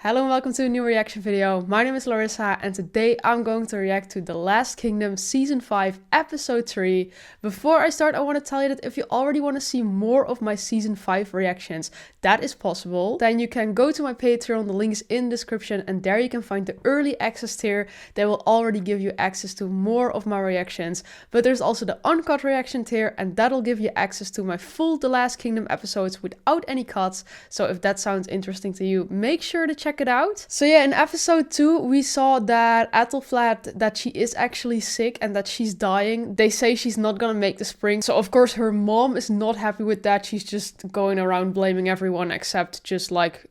Hello and welcome to a new reaction video. My name is Larissa and today I'm going to react to The Last Kingdom Season 5 Episode 3. Before I start, I want to tell you that if you already want to see more of my Season 5 reactions, that is possible. Then you can go to my Patreon, the link is in the description, and there you can find the early access tier. They will already give you access to more of my reactions. But there's also the uncut reaction tier and that'll give you access to my full The Last Kingdom episodes without any cuts. So if that sounds interesting to you, make sure to check it out. So yeah, in episode 2 we saw that Aethelflaed, that she is actually sick and that she's dying. They say she's not gonna make the spring, so of course her mom is not happy with that. She's just going around blaming everyone except just like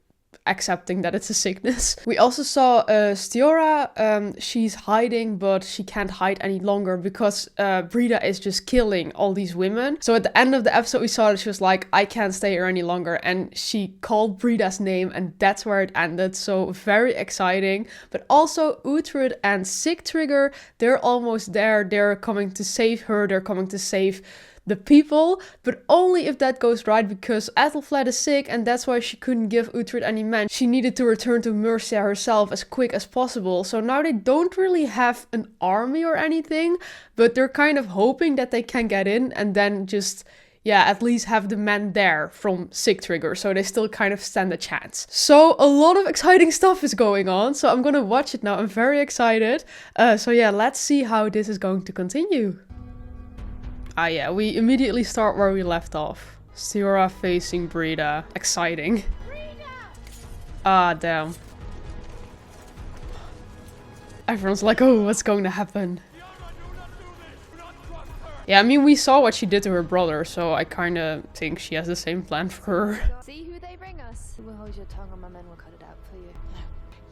accepting that it's a sickness. We also saw Stiorra. She's hiding, but she can't hide any longer because Brida is just killing all these women. So at the end of the episode we saw that she was like, I can't stay here any longer, and she called Brida's name and that's where it ended. So very exciting. But also Uhtred and Sigtrygr, they're almost there. They're coming to save her. They're coming to save the people, but only if that goes right, because Aethelflaed is sick and that's why she couldn't give Uhtred any men. She needed to return to Mercia herself as quick as possible. So now they don't really have an army or anything, but they're kind of hoping that they can get in and then just, yeah, at least have the men there from Sigtrygr, so they still kind of stand a chance. So a lot of exciting stuff is going on, so I'm gonna watch it now. I'm very excited. So yeah, let's see how this is going to continue. Ah yeah, we immediately start where we left off. Stiorra facing Brida. Exciting. Ah, damn. Everyone's like, oh, what's going to happen? Yeah, I mean, we saw what she did to her brother, so I kind of think she has the same plan for her. See who they bring us. You will hold your tongue and my men will cut it out for you.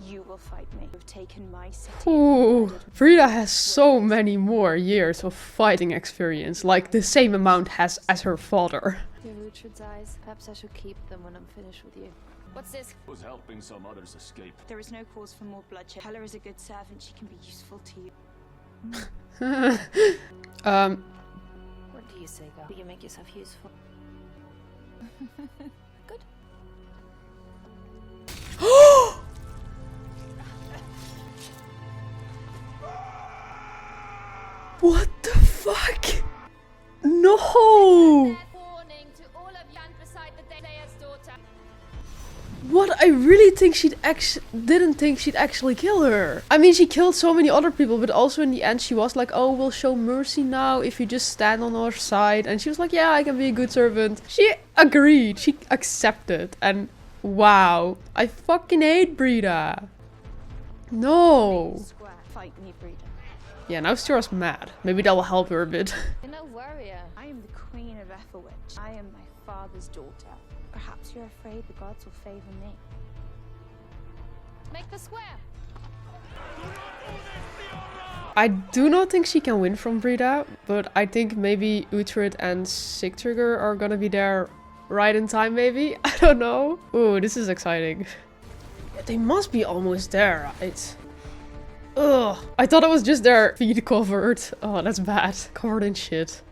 You will fight me. You've taken my city. Ooh, Brida has so many more years of fighting experience, like the same amount as her father. Dear Uhtred's eyes, perhaps I should keep them when I'm finished with you. What's this? Was helping some others escape. There is no cause for more bloodshed. Hela is a good servant. She can be useful to you. What do you say, girl? Will you make yourself useful? Good. What the fuck? No! What? I really think didn't think she'd actually kill her. I mean, she killed so many other people, but also in the end she was like, oh, we'll show mercy now if you just stand on our side. And she was like, yeah, I can be a good servant. She agreed. She accepted. And wow, I fucking hate Brida. No. Fight me, Brida. Yeah, now Stiorra's mad. Maybe that will help her a bit. You're no warrior. I am the queen of Aethelflaed. I am my father's daughter. Perhaps you're afraid the gods will favor me. Make the square. I do not think she can win from Brida, but I think maybe Uhtred and Sigtrygr are gonna be there right in time, maybe? I don't know. Ooh, this is exciting. Yeah, they must be almost there, right? Ugh. I thought it was just their feet covered. Oh, that's bad. Covered in shit.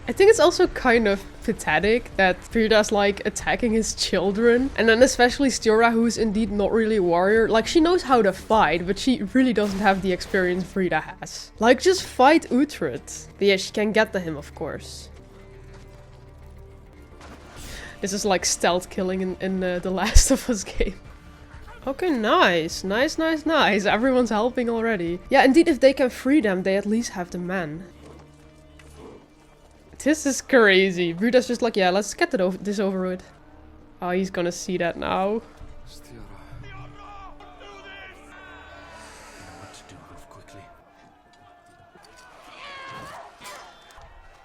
I think it's also kind of pathetic that Brida's like attacking his children. And then especially Stiorra, who's indeed not really a warrior. Like, she knows how to fight, but she really doesn't have the experience Brida has. Like, just fight Uhtred. But yeah, she can get to him, of course. This is like stealth killing in the Last of Us game. Okay, nice. Nice, nice, nice. Everyone's helping already. Yeah, indeed, if they can free them, they at least have the men. This is crazy. Brida's just like, yeah, let's get this over with. Oh, he's gonna see that now.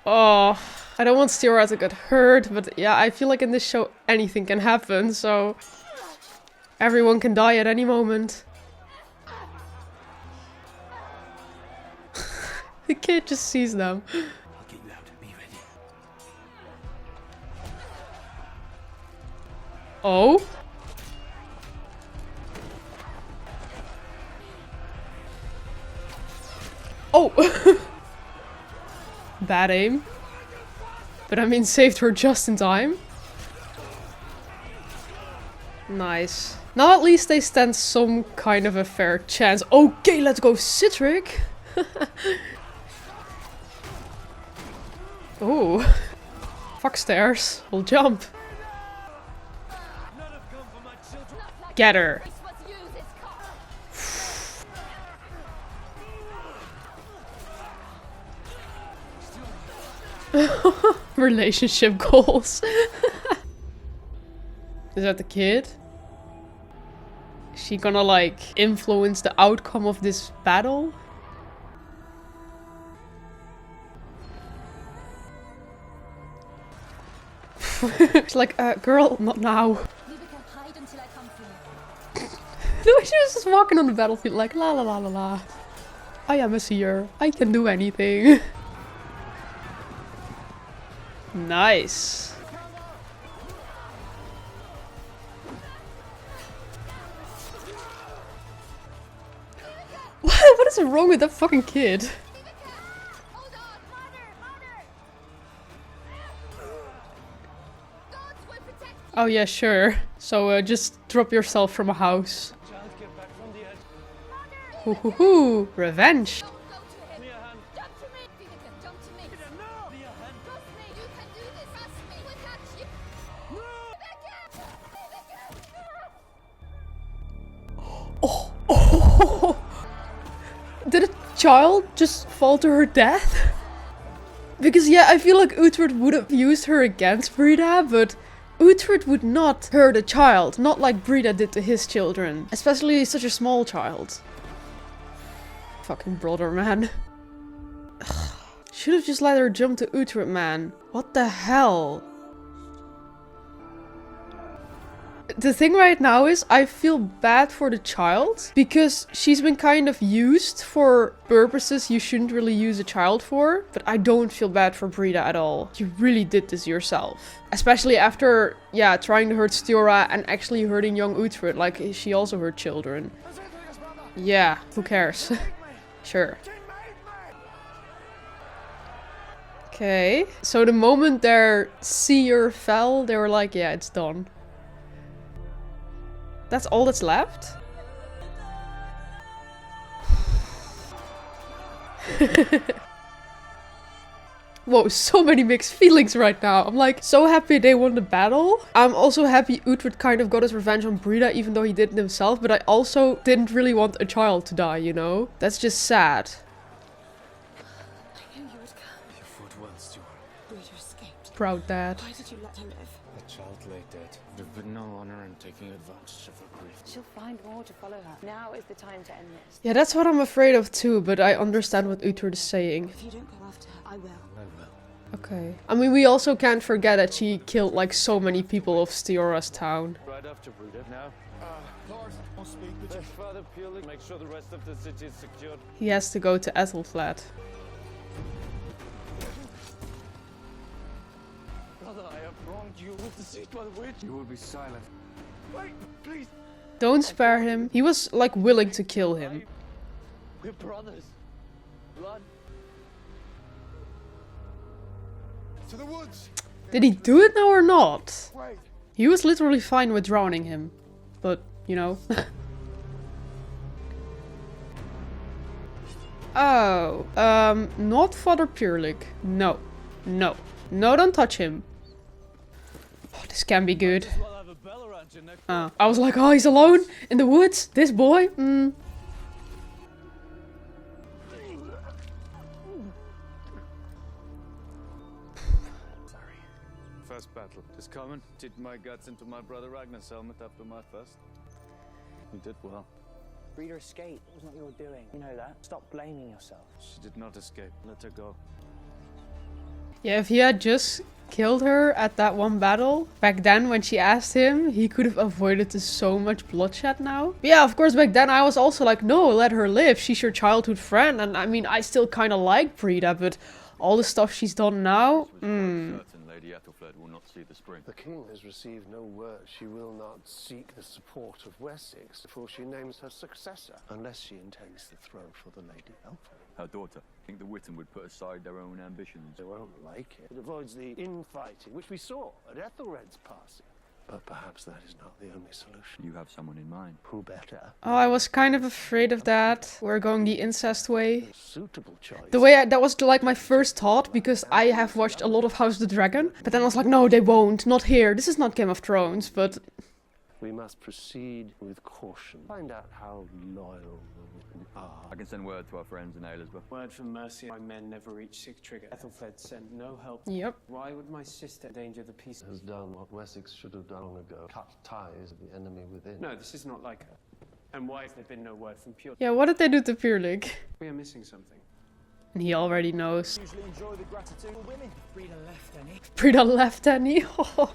Oh, I don't want Stiorra to get hurt, but yeah, I feel like in this show anything can happen, so everyone can die at any moment. The kid just sees them. Oh? Oh! Bad aim. But I mean, saved her just in time. Nice. Now at least they stand some kind of a fair chance. Okay, let's go Citric. Ooh. Fuck stairs. We'll jump. Get her. Relationship goals. Is that the kid? Is she gonna like influence the outcome of this battle? She's like, girl, not now. No, she was just walking on the battlefield like la la la la la. I am a seer. I can do anything. Nice. What is wrong with that fucking kid? Oh yeah, sure. So just drop yourself from a house. Hoo hoo hoo! Revenge! Oh! Did a child just fall to her death? Because yeah, I feel like Uhtred would have used her against Brida, but Uhtred would not hurt a child, not like Brida did to his children. Especially such a small child. Fucking brother, man. Should have just let her jump to Uhtred, man. What the hell? The thing right now is, I feel bad for the child, because she's been kind of used for purposes you shouldn't really use a child for, but I don't feel bad for Brida at all. You really did this yourself. Especially after, yeah, trying to hurt Stiorra and actually hurting young Uhtred, like she also hurt children. Yeah, who cares? Sure. Okay, so the moment their seer fell, they were like, yeah, it's done. That's all that's left? Whoa, so many mixed feelings right now. I'm like so happy they won the battle. I'm also happy Uhtred kind of got his revenge on Brida, even though he did it himself. But I also didn't really want a child to die, you know? That's just sad. I knew you would come. You fought well, Stiorra. Brida escaped. Proud dad. Why did you let her live? The child lay dead. There'd been no honor in taking advantage of her grief. She'll find more to follow her. Now is the time to end this. Yeah, that's what I'm afraid of too, but I understand what Uhtred is saying. If you don't go after her, I will. I will. Okay. I mean, we also can't forget that she killed like so many people of Stiorra's town. Right after Brida now. Lord, I'll speak with Let Father Purely make sure the rest of the city is secured. He has to go to Aethelflaed. Brother, I have wronged you with deceit by the witch. You will be silent. Wait, please. Don't spare him. He was like willing to kill him. We're brothers. Blood. To the woods. Did he do it now or not? Wait. He was literally fine with drowning him. But, you know. Oh, not Father Purelig. No. No. No, don't touch him. Oh, this can be good. Well, have a bell around your neck. I was like, oh, he's alone in the woods? This boy? Sorry. First battle. Just coming. Did my guts into my brother Ragnar's helmet after my first. You did well. Brida escaped. It was not your doing. You know that. Stop blaming yourself. She did not escape. Let her go. Yeah, if he had just killed her at that one battle, back then when she asked him, he could have avoided so much bloodshed now. But yeah, of course, back then I was also like, no, let her live. She's your childhood friend. And I mean, I still kind of like Brida, but all the stuff she's done now, Certain Lady Aethelflaed will not see the spring. The king has received no word. She will not seek the support of Wessex before she names her successor, unless she intends the throne for the Lady Elflaed. Her daughter. I think the Witten would put aside their own ambitions. They won't like it. It avoids the infighting, which we saw at Aethelred's passing. But perhaps that is not the only solution. You have someone in mind. Who better? Oh, I was kind of afraid of that. We're going the incest way. Suitable choice. That was like my first thought, because I have watched a lot of House of the Dragon. But then I was like, no, they won't. Not here. This is not Game of Thrones, but... We must proceed with caution. Find out how loyal the Witten are. I can send word to our friends in Aelesburg. Word from Mercia, my men never reached Sigtrygg. Aethelflaed sent no help. Yep. Why would my sister endanger the peace? Has done what Wessex should have done long ago. Cut ties with the enemy within. No, this is not like her. And why has there been no word from Pure? Yeah, what did they do to Pyrlig? We are missing something. And he already knows. Usually enjoy the gratitude of women. Brida left, any? Brida left Annie. Oh,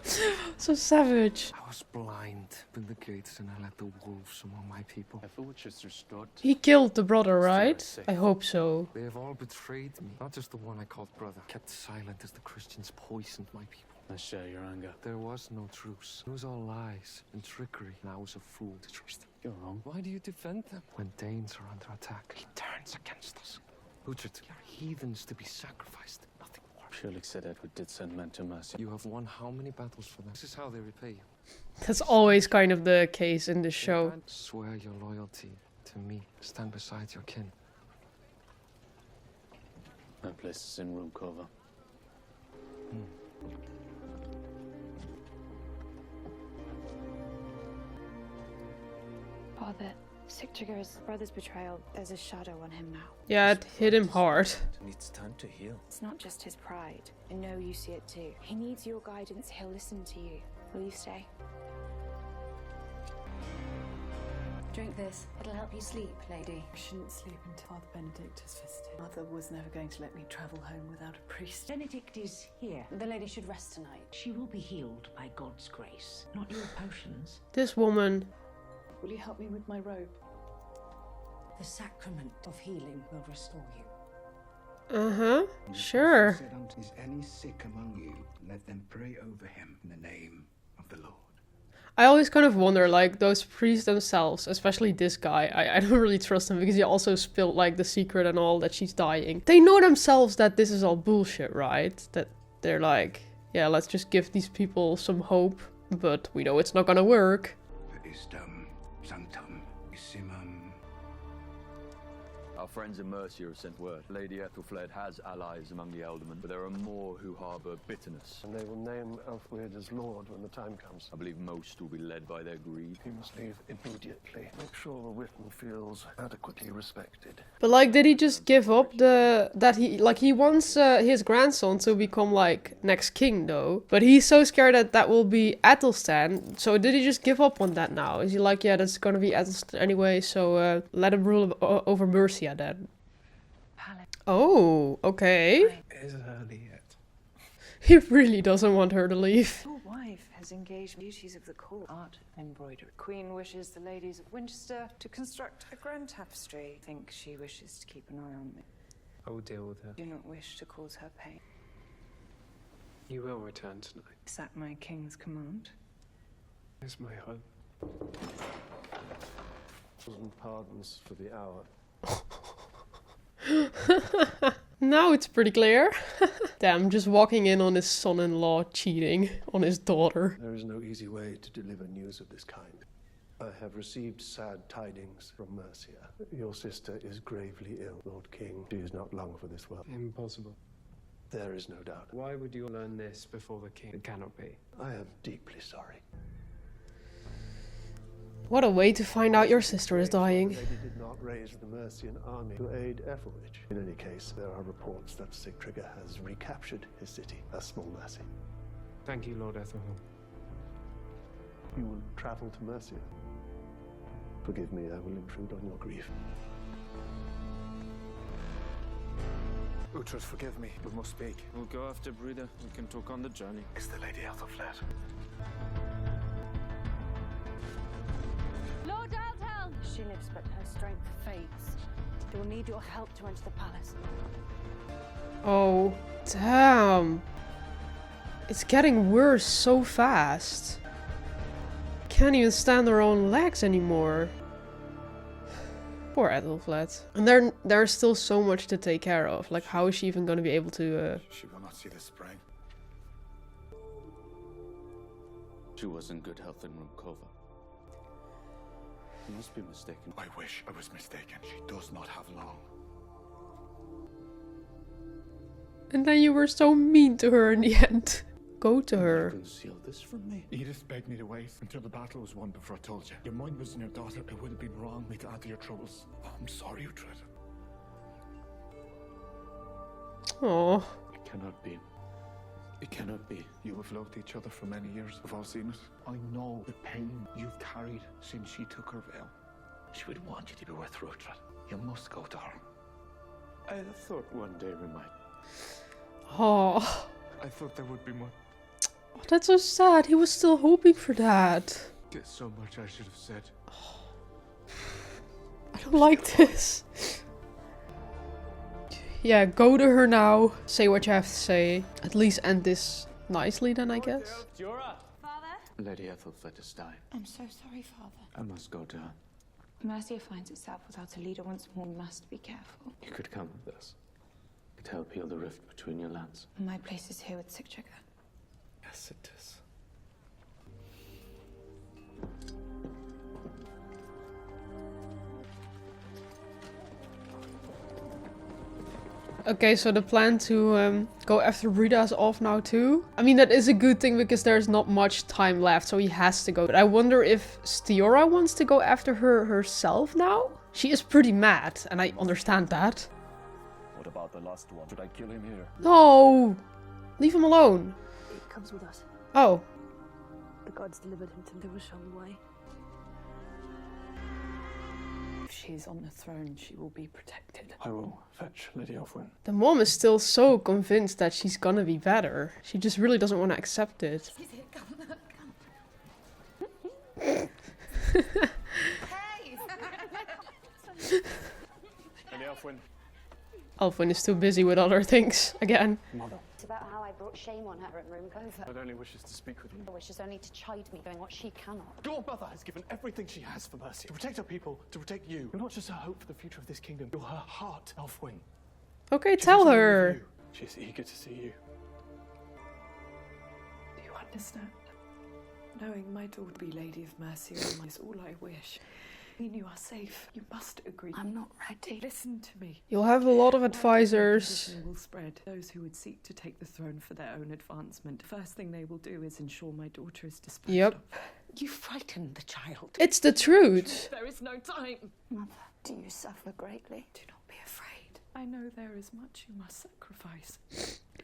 so savage. I was blind in the gates and I let the wolves among my people. Which is restored. He killed the brother, right? I hope so. They have all betrayed me. Not just the one I called brother. Kept silent as the Christians poisoned my people. I share your anger. There was no truce. It was all lies and trickery. And I was a fool to trust them. You're wrong. Why do you defend them? When Danes are under attack, he turns against us. Uhtred, they are heathens to be sacrificed. Nothing more. Pyrlig said Edward did send men to Mercia. You have won how many battles for them? This is how they repay you. That's always kind of the case in this show. Swear your loyalty to me. Stand beside your kin. My place is in Rosenkoetter. Father, Sigtrygg's brother's betrayal, there's a shadow on him now. Yeah, it hit him hard. Needs time to heal. It's not just his pride. I know you see it too. He needs your guidance. He'll listen to you. Will you stay? Drink this. It'll help you sleep, lady. I shouldn't sleep until Father Benedict has visited. Mother was never going to let me travel home without a priest. Benedict is here. The lady should rest tonight. She will be healed by God's grace, not your potions. This woman. Will you help me with my robe? The sacrament of healing will restore you. Uh-huh. Sure. Is any sick among you? Let them pray over him in the name of the Lord. I always kind of wonder, like, those priests themselves, especially this guy, I don't really trust him because he also spilled, like, the secret and all that she's dying. They know themselves that this is all bullshit, right? That they're like, yeah, let's just give these people some hope, but we know it's not gonna work. Sanctum, Simum. Our friends in Mercia have sent word. Lady Aethelflaed has allies among the Ealdormen, but there are more who harbour bitterness. And they will name Aethelflaed as Lord when the time comes. I believe most will be led by their greed. He must leave immediately. Make sure the Witten feels adequately respected. But like, did he just give up he wants his grandson to become like next king though? But he's so scared that that will be Aethelstan. So did he just give up on that now? Is he like, yeah, that's gonna be Aethelstan anyway, so let him rule over Mercia then? Oh, okay. It is early yet. He really doesn't want her to leave. Your wife has engaged duties of the court. Art embroidery. Queen wishes the ladies of Winchester to construct a grand tapestry. I think she wishes to keep an eye on me. I will deal with her. Do not wish to cause her pain. You will return tonight. Is that my king's command? It's my hope. Pardons for the hour. Now it's pretty clear. Damn, just walking in on his son-in-law cheating on his daughter. There is no easy way to deliver news of this kind. I have received sad tidings from Mercia. Your sister is gravely ill, Lord King. She is not long for this world. Impossible. There is no doubt. Why would you learn this before the king? It cannot be. I am deeply sorry. What a way to find out your sister is dying. The lady did not raise the Mercian army to aid Aethelred. In any case, there are reports that Sigtrygg has recaptured his city, a small mercy. Thank you, Lord Aethelhall. You will travel to Mercia. Forgive me, I will intrude on your grief. Uhtred, forgive me. We must speak. We'll go after Brida. We can talk on the journey. Is the Lady Aethelflaed? Lord Aldhelm! She lives, but her strength fades. They will need your help to enter the palace. Oh, damn. It's getting worse so fast. Can't even stand their own legs anymore. Poor Aethelflaed. And there's still so much to take care of. Like, how is she even going to be able to... She will not see the spring. She was in good health in Rosenkova. You must be mistaken. I wish I was mistaken. She does not have long. And then you were so mean to her in the end. Go to her. Conceal this from me. Edith begged me to wait until the battle was won before I told you. Your mind was in your daughter. It would have been wrong me to add to your troubles. Oh, I'm sorry, Uhtred. Oh. It cannot be. It cannot be. You have loved each other for many years. We've all seen it. I know the pain you've carried since she took her veil. She would want you to be with Uhtred. You must go to her. I thought one day we might. Oh. I thought there would be more. Oh, that's so sad. He was still hoping for that. There's so much I should have said. Oh. I don't like this. Yeah, go to her now. Say what you have to say. At least end this nicely then, I guess. Stiorra! Father? Lady Aethelflaed is dying. I'm so sorry, Father. I must go to her. Mercia finds itself without a leader once more. We must be careful. You could come with us. Could help heal the rift between your lands. My place is here with Sigtrygr. Yes, it is. Okay, so the plan to go after Brida is off now too. I mean, that is a good thing because there's not much time left, so he has to go. But I wonder if Stiorra wants to go after her herself now? She is pretty mad, and I understand that. What about the last one? Should I kill him here? No! Leave him alone. He comes with us. Oh. The gods delivered him to them. They will show the way. If she's on the throne, she will be protected. I will fetch Lady Elfwin. The mom is still so convinced that she's gonna be better. She just really doesn't want to accept it. Hey! Lady Elfwin. Elfwin is too busy with other things again. Mother. It's about how I brought shame on her at Rosenkoetter. Not only wishes to speak with you. Her wishes only to chide me doing what she cannot. Your mother has given everything she has for Mercia. To protect her people, to protect you. You're not just her hope for the future of this kingdom. You're her heart, Elfwin. Okay, tell her. She's eager to see you. Do you understand? Knowing my daughter be Lady of Mercia is all I wish. When you are safe, you must agree. I'm not ready. Listen to me. You'll have a lot of advisors. Will spread. Those who would seek to take the throne for their own advancement. First thing they will do is ensure my daughter is disposed Yep. of. You frightened the child. It's the truth. There is no time. Mother, do you suffer greatly? Do not be afraid. I know there is much you must sacrifice.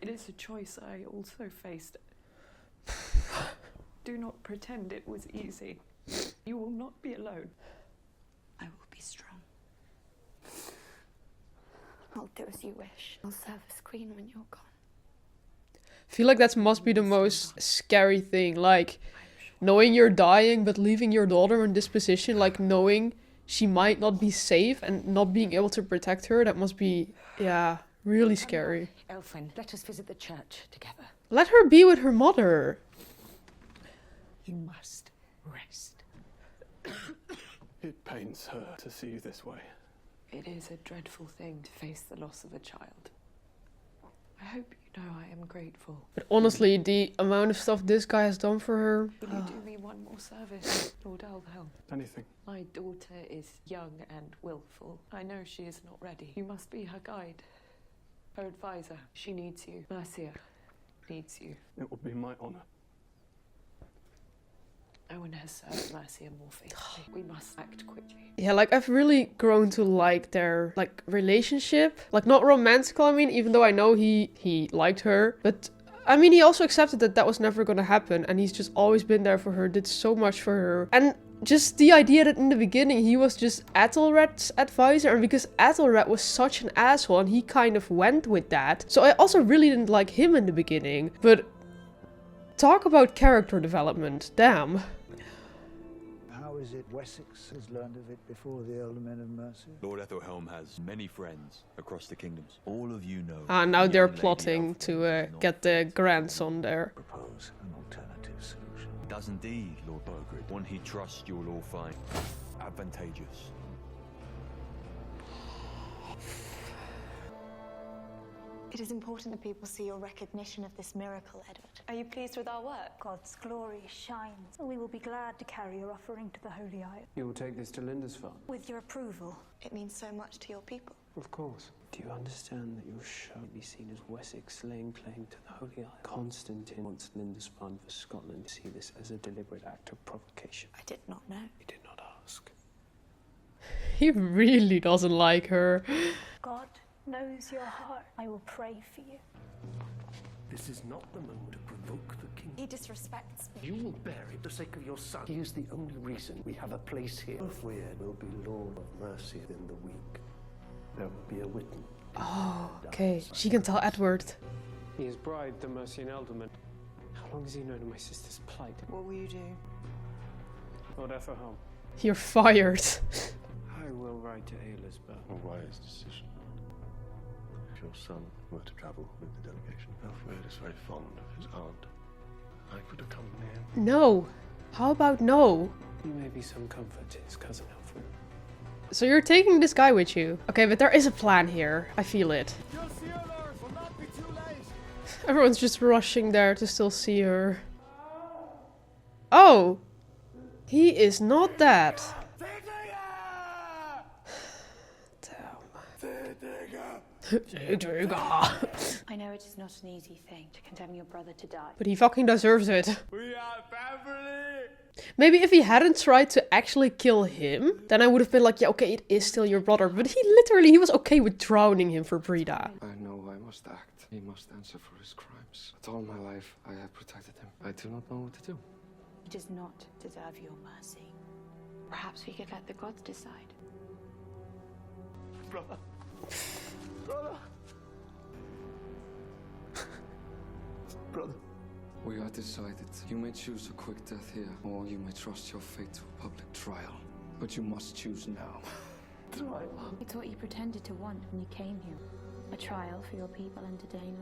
It is a choice I also faced. Do not pretend it was easy. You will not be alone. I will be strong. I'll do as you wish. I'll serve as queen when you're gone. I feel like that must be the most scary thing. Like, knowing you're dying, but leaving your daughter in this position, like knowing she might not be safe and not being able to protect her, that must be, yeah, really scary. Elfwin, let us visit the church together. Let her be with her mother. You must rest. It pains her to see you this way. It is a dreadful thing to face the loss of a child. I hope you know I am grateful. But honestly, the amount of stuff this guy has done for her. Will you do me one more service, Lord Aldhelm? Anything. My daughter is young and willful. I know she is not ready. You must be her guide, her advisor. She needs you. Mercia needs you. It will be my honor. Owen has served Mercia more faithfully. We must act quickly. Yeah, like I've really grown to like their like relationship. Like not romantical, I mean, even though I know he liked her. But I mean, he also accepted that that was never gonna happen. And he's just always been there for her, did so much for her. And just the idea that in the beginning he was just Aethelred's advisor. And because Aethelred was such an asshole and he kind of went with that. So I also really didn't like him in the beginning. But talk about character development, damn. How is it Wessex has learned of it before the elder men of Mercia? Lord Aethelhelm has many friends across the kingdoms. All of you know. Ah, now they're plotting to get the grandson there. Propose an alternative solution. Does indeed, Lord Birgit. One he trusts you'll all find advantageous. It is important that people see your recognition of this miracle, Edward. Are you pleased with our work? God's glory shines. We will be glad to carry your offering to the Holy Isle. You will take this to Lindisfarne? With your approval. It means so much to your people. Of course. Do you understand that you shall be seen as Wessex laying claim to the Holy Isle? Constantine wants Lindisfarne for Scotland to see this as a deliberate act of provocation. I did not know. He did not ask. He really doesn't like her. God knows your heart. I will pray for you. This is not the moment to provoke the king. He disrespects me. You will bear it for the sake of your son. He is the only reason we have a place here. Weir will be Lord of Mercia in the week. There will be a witness. Oh, okay. She can tell Edward. He has bribed the Mercian alderman. How long has he known of my sister's plight? What will you do? Lord Ethelhelm. You're fired. I will ride to Aylesbury. A wise decision. If your son were to travel with the delegation, Aethelflaed is very fond of his aunt. I could accompany him. No. How about no? You may be some comfort to his cousin Alfred. So you're taking this guy with you? Okay, but there is a plan here. I feel it. Everyone's just rushing there to still see her. Oh! He is not that. I know it is not an easy thing to condemn your brother to die. But he fucking deserves it. We are family! Maybe if he hadn't tried to actually kill him, then I would have been like, yeah, okay, it is still your brother. But he was okay with drowning him for Brida. I know I must act. He must answer for his crimes. But all my life, I have protected him. I do not know what to do. He does not deserve your mercy. Perhaps we could let the gods decide. Brother. Brother. Brother. We are decided. You may choose a quick death here, or you may trust your fate to a public trial. But you must choose now. Trial? It's what you pretended to want when you came here. A trial for your people and to Dane.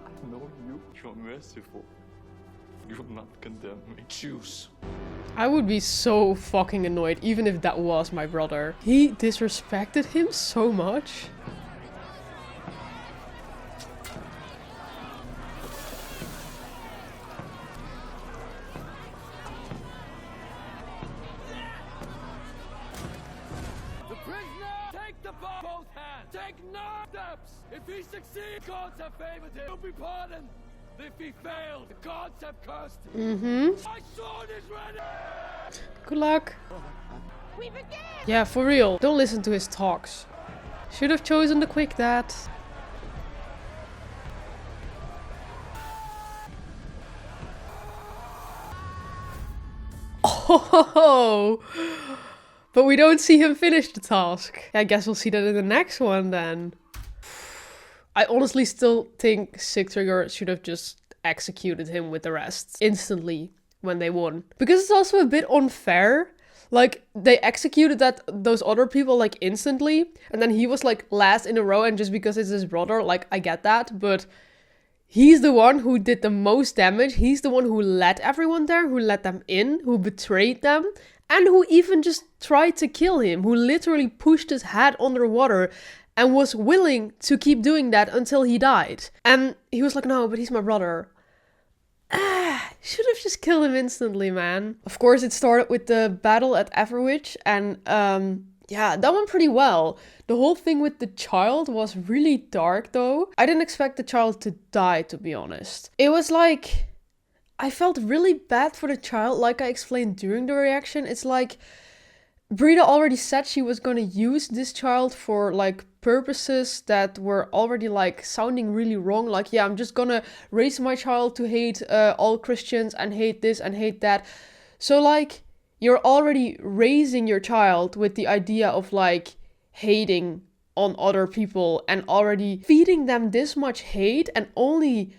I know you're merciful. You will not condemn me. Choose. I would be so fucking annoyed, even if that was my brother. He disrespected him so much. The prisoner, take the bar both hands. Take no steps. If he succeeds, gods have favored him. He'll be pardoned. If he failed, the gods have cursed him. My sword is ready! Good luck. We begin! Yeah, for real. Don't listen to his talks. Should have chosen the quick death. Oh! But we don't see him finish the task. I guess we'll see that in the next one then. I honestly still think Sigtrygr should have just executed him with the rest instantly when they won. Because it's also a bit unfair. Like, they executed those other people, like, instantly. And then he was, like, last in a row. And just because it's his brother, like, I get that. But he's the one who did the most damage. He's the one who let everyone there, who let them in, who betrayed them. And who even just tried to kill him. Who literally pushed his head underwater. And was willing to keep doing that until he died. And he was like, no, but he's my brother. Should have just killed him instantly, man. Of course, it started with the battle at Everwich. And yeah, that went pretty well. The whole thing with the child was really dark, though. I didn't expect the child to die, to be honest. It was like, I felt really bad for the child, like I explained during the reaction. It's like, Brida already said she was going to use this child for, like, purposes that were already, like, sounding really wrong. Like, yeah, I'm just gonna raise my child to hate all Christians and hate this and hate that. So, like, you're already raising your child with the idea of, like, hating on other people and already feeding them this much hate and only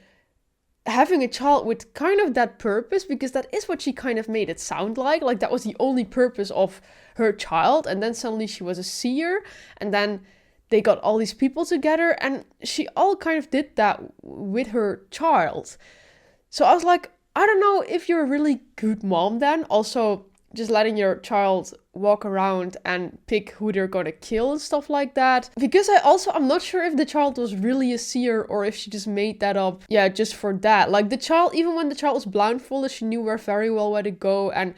having a child with kind of that purpose, because that is what she kind of made it sound like. Like, that was the only purpose of her child. And then suddenly she was a seer. And then they got all these people together. And she all kind of did that with her child. So I was like, I don't know if you're a really good mom then. Also, just letting your child walk around and pick who they're gonna kill and stuff like that. Because I'm not sure if the child was really a seer or if she just made that up, yeah, just for that. Like the child, even when the child was blindfolded, she knew very well where to go and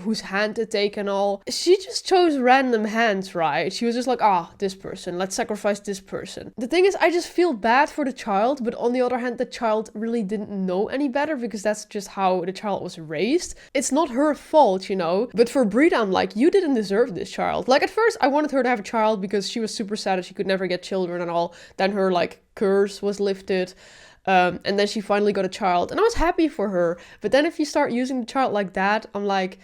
whose hand to take and all. She just chose random hands, right? She was just like, this person, let's sacrifice this person. The thing is, I just feel bad for the child, but on the other hand, the child really didn't know any better because that's just how the child was raised. It's not her fault, you know? But for Brida, I'm like, you didn't deserve this child. Like at first, I wanted her to have a child because she was super sad that she could never get children and all. Then her like curse was lifted. And then she finally got a child and I was happy for her. But then if you start using the child like that, I'm like,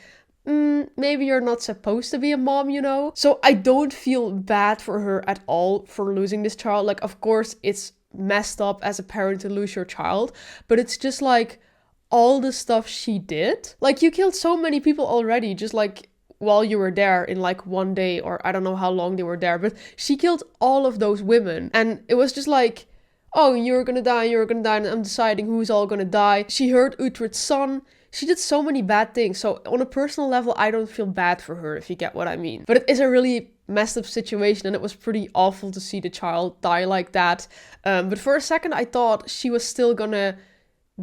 maybe you're not supposed to be a mom, you know? So I don't feel bad for her at all for losing this child. Like, of course, it's messed up as a parent to lose your child, but it's just like all the stuff she did. Like, you killed so many people already, just like while you were there in like one day, or I don't know how long they were there, but she killed all of those women. And it was just like, oh, you're gonna die, and I'm deciding who's all gonna die. She hurt Uhtred's son. She did so many bad things. So on a personal level, I don't feel bad for her, if you get what I mean. But it is a really messed up situation, and it was pretty awful to see the child die like that. But for a second, I thought she was still gonna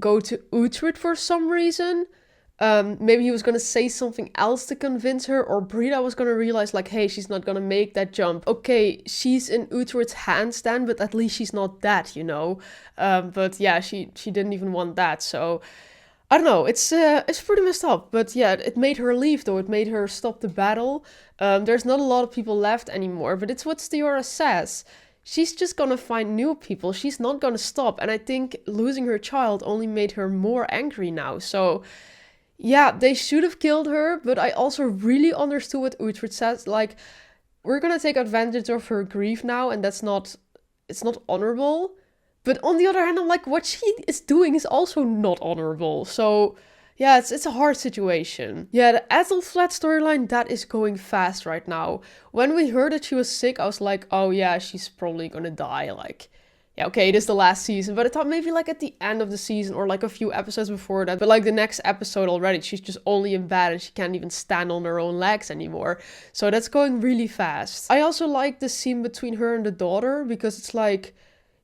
go to Uhtred for some reason. Maybe he was gonna say something else to convince her, or Brida was gonna realize like, hey, she's not gonna make that jump. Okay, she's in Uhtred's hands then, but at least she's not that, you know. But yeah, she didn't even want that, so I don't know. It's pretty messed up. But yeah, it made her leave though. It made her stop the battle. There's not a lot of people left anymore, but it's what Stiorra says. She's just gonna find new people. She's not gonna stop, and I think losing her child only made her more angry now. So yeah, they should have killed her, but I also really understood what Uhtred says. Like, we're gonna take advantage of her grief now, and it's not honorable. But on the other hand, I'm like, what she is doing is also not honorable. So yeah, it's a hard situation. Yeah, the Aethelflaed storyline, that is going fast right now. When we heard that she was sick, I was like, oh yeah, she's probably gonna die. Like, yeah, okay, it is the last season, but I thought maybe like at the end of the season or like a few episodes before that. But like the next episode already, she's just only in bed and she can't even stand on her own legs anymore. So that's going really fast. I also like the scene between her and the daughter, because it's like,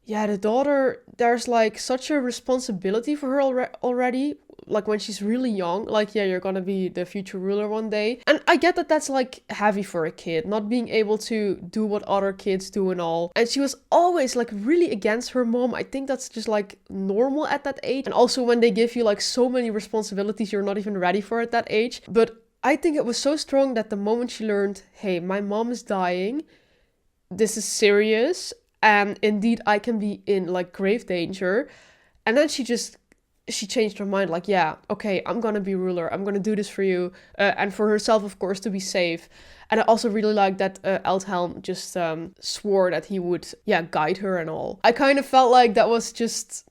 yeah, the daughter, there's like such a responsibility for her already. Like when she's really young, like, yeah, you're gonna be the future ruler one day. And I get that that's like heavy for a kid, not being able to do what other kids do and all. And she was always like really against her mom. I think that's just like normal at that age. And also when they give you like so many responsibilities you're not even ready for at that age. But I think it was so strong that the moment she learned, hey, my mom is dying, this is serious, and indeed I can be in like grave danger. And then she changed her mind, like, yeah, okay, I'm gonna be ruler, I'm gonna do this for you, and for herself, of course, to be safe. And I also really like that Aethelflaed just swore that he would, yeah, guide her and all. I kind of felt like that was just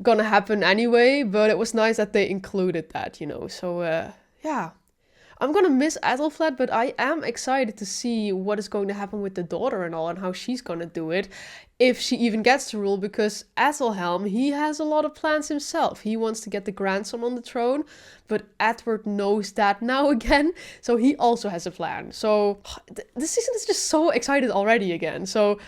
gonna happen anyway, but it was nice that they included that, you know. So yeah, I'm gonna miss Aethelflaed, but I am excited to see what is going to happen with the daughter and all, and how she's gonna do it, if she even gets to rule, because Aethelhelm, he has a lot of plans himself. He wants to get the grandson on the throne, but Edward knows that now again, so he also has a plan. So this season is just so excited already again. So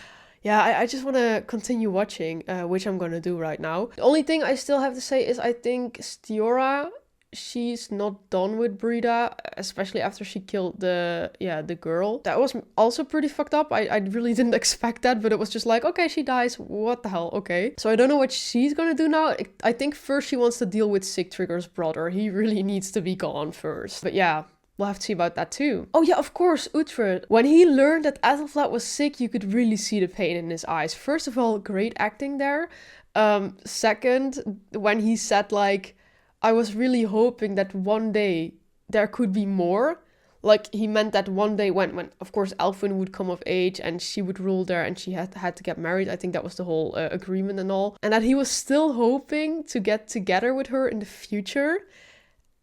yeah, I just want to continue watching, which I'm gonna do right now. The only thing I still have to say is I think Stiorra, she's not done with Brida, especially after she killed the girl. That was also pretty fucked up. I really didn't expect that, but it was just like, okay, she dies, what the hell, okay. So I don't know what she's gonna do now. I think first she wants to deal with Sigtryggr's brother. He really needs to be gone first. But yeah, we'll have to see about that too. Oh yeah, of course, Uhtred. When he learned that Aethelflaed was sick, you could really see the pain in his eyes. First of all, great acting there. Second, when he said like, I was really hoping that one day there could be more. Like, he meant that one day when of course, Elfwin would come of age and she would rule there and she had to get married. I think that was the whole agreement and all. And that he was still hoping to get together with her in the future.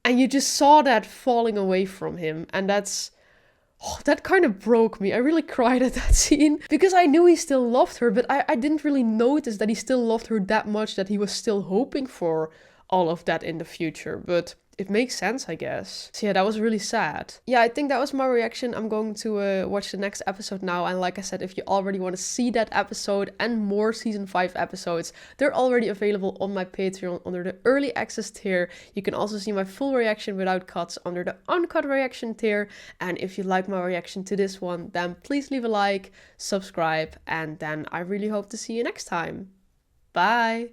And you just saw that falling away from him. And that kind of broke me. I really cried at that scene. Because I knew he still loved her, but I didn't really notice that he still loved her that much, that he was still hoping for all of that in the future. But it makes sense, I guess. So yeah, that was really sad. Yeah, I think that was my reaction. I'm going to watch the next episode now. And like I said, if you already want to see that episode and more season 5 episodes, they're already available on my Patreon under the early access tier. You can also see my full reaction without cuts under the uncut reaction tier. And if you like my reaction to this one, then please leave a like, subscribe, and then I really hope to see you next time. Bye!